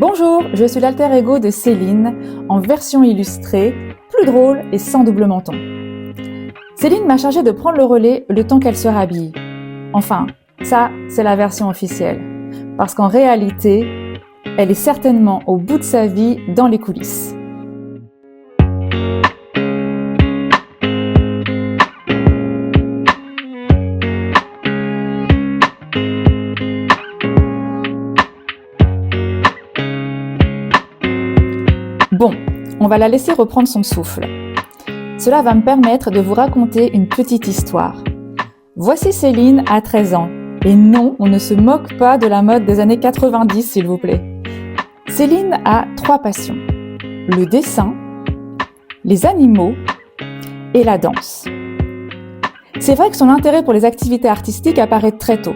Bonjour, je suis l'alter ego de Céline, en version illustrée, plus drôle et sans double menton. Céline m'a chargé de prendre le relais le temps qu'elle se rhabille. Enfin, ça, c'est la version officielle. Parce qu'en réalité, elle est certainement au bout de sa vie dans les coulisses. Bon, on va la laisser reprendre son souffle. Cela va me permettre de vous raconter une petite histoire. Voici Céline à 13 ans. Et non, on ne se moque pas de la mode des années 90, s'il vous plaît. Céline a 3 passions. Le dessin, les animaux et la danse. C'est vrai que son intérêt pour les activités artistiques apparaît très tôt.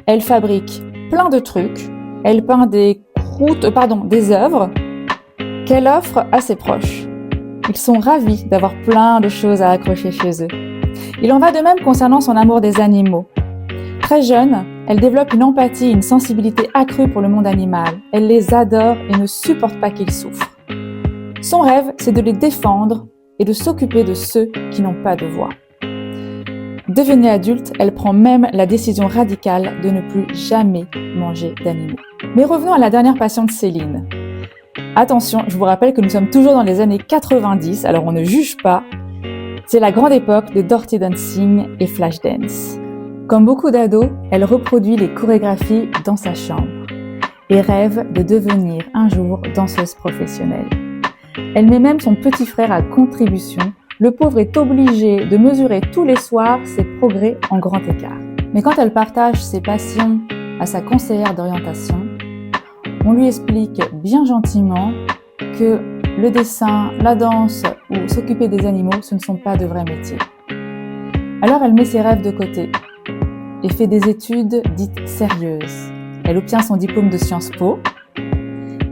Elle fabrique plein de trucs. Elle peint des œuvres qu'elle offre à ses proches. Ils sont ravis d'avoir plein de choses à accrocher chez eux. Il en va de même concernant son amour des animaux. Très jeune, elle développe une empathie et une sensibilité accrue pour le monde animal. Elle les adore et ne supporte pas qu'ils souffrent. Son rêve, c'est de les défendre et de s'occuper de ceux qui n'ont pas de voix. Devenue adulte, elle prend même la décision radicale de ne plus jamais manger d'animaux. Mais revenons à la dernière passion de Céline. Attention, je vous rappelle que nous sommes toujours dans les années 90, alors on ne juge pas. C'est la grande époque de Dirty Dancing et Flashdance. Comme beaucoup d'ados, elle reproduit les chorégraphies dans sa chambre et rêve de devenir un jour danseuse professionnelle. Elle met même son petit frère à contribution. Le pauvre est obligé de mesurer tous les soirs ses progrès en grand écart. Mais quand elle partage ses passions à sa conseillère d'orientation, on lui explique bien gentiment que le dessin, la danse ou s'occuper des animaux, ce ne sont pas de vrais métiers. Alors elle met ses rêves de côté et fait des études dites sérieuses. Elle obtient son diplôme de Sciences Po,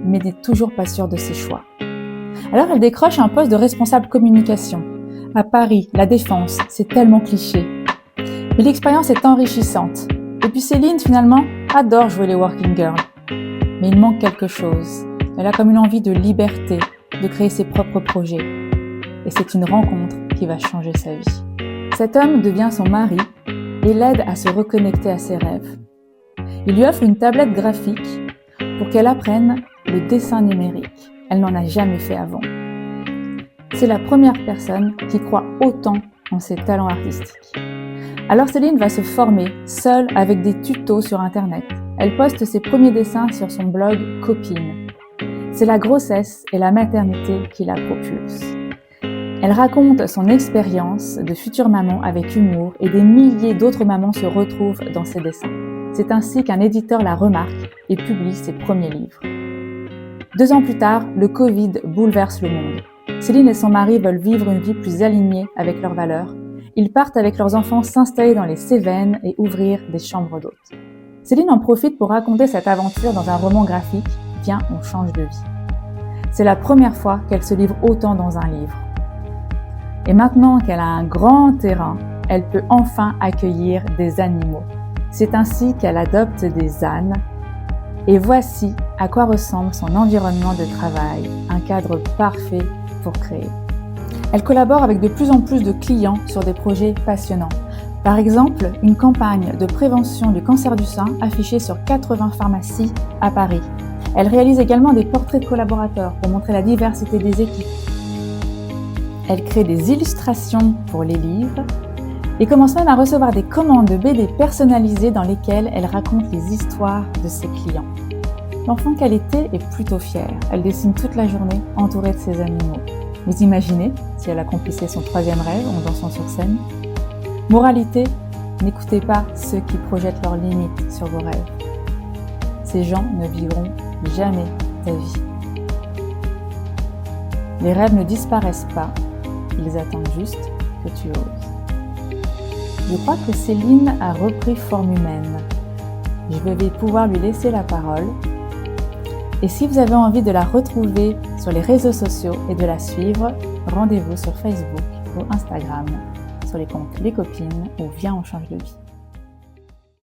mais n'est toujours pas sûre de ses choix. Alors elle décroche un poste de responsable communication. À Paris, la Défense, c'est tellement cliché. Mais l'expérience est enrichissante. Et puis Céline, finalement, adore jouer les working girls. Mais il manque quelque chose. Elle a comme une envie de liberté, de créer ses propres projets. Et c'est une rencontre qui va changer sa vie. Cet homme devient son mari et l'aide à se reconnecter à ses rêves. Il lui offre une tablette graphique pour qu'elle apprenne le dessin numérique. Elle n'en a jamais fait avant. C'est la première personne qui croit autant en ses talents artistiques. Alors Céline va se former seule avec des tutos sur Internet. Elle poste ses premiers dessins sur son blog Copine. C'est la grossesse et la maternité qui la propulsent. Elle raconte son expérience de future maman avec humour et des milliers d'autres mamans se retrouvent dans ses dessins. C'est ainsi qu'un éditeur la remarque et publie ses premiers livres. 2 ans plus tard, le Covid bouleverse le monde. Céline et son mari veulent vivre une vie plus alignée avec leurs valeurs. Ils partent avec leurs enfants s'installer dans les Cévennes et ouvrir des chambres d'hôtes. Céline en profite pour raconter cette aventure dans un roman graphique, Viens, on change de vie. C'est la première fois qu'elle se livre autant dans un livre. Et maintenant qu'elle a un grand terrain, elle peut enfin accueillir des animaux. C'est ainsi qu'elle adopte des ânes. Et voici à quoi ressemble son environnement de travail, un cadre parfait pour créer. Elle collabore avec de plus en plus de clients sur des projets passionnants. Par exemple, une campagne de prévention du cancer du sein affichée sur 80 pharmacies à Paris. Elle réalise également des portraits de collaborateurs pour montrer la diversité des équipes. Elle crée des illustrations pour les livres et commence même à recevoir des commandes de BD personnalisées dans lesquelles elle raconte les histoires de ses clients. L'enfant qu'elle était est plutôt fière. Elle dessine toute la journée entourée de ses animaux. Vous imaginez si elle accomplissait son 3e rêve en dansant sur scène? Moralité, n'écoutez pas ceux qui projettent leurs limites sur vos rêves. Ces gens ne vivront jamais ta vie. Les rêves ne disparaissent pas, ils attendent juste que tu oses. Je crois que Céline a repris forme humaine. Je vais pouvoir lui laisser la parole. Et si vous avez envie de la retrouver sur les réseaux sociaux et de la suivre, rendez-vous sur Facebook ou Instagram, sur les comptes Les Copines ou Viens on change de vie.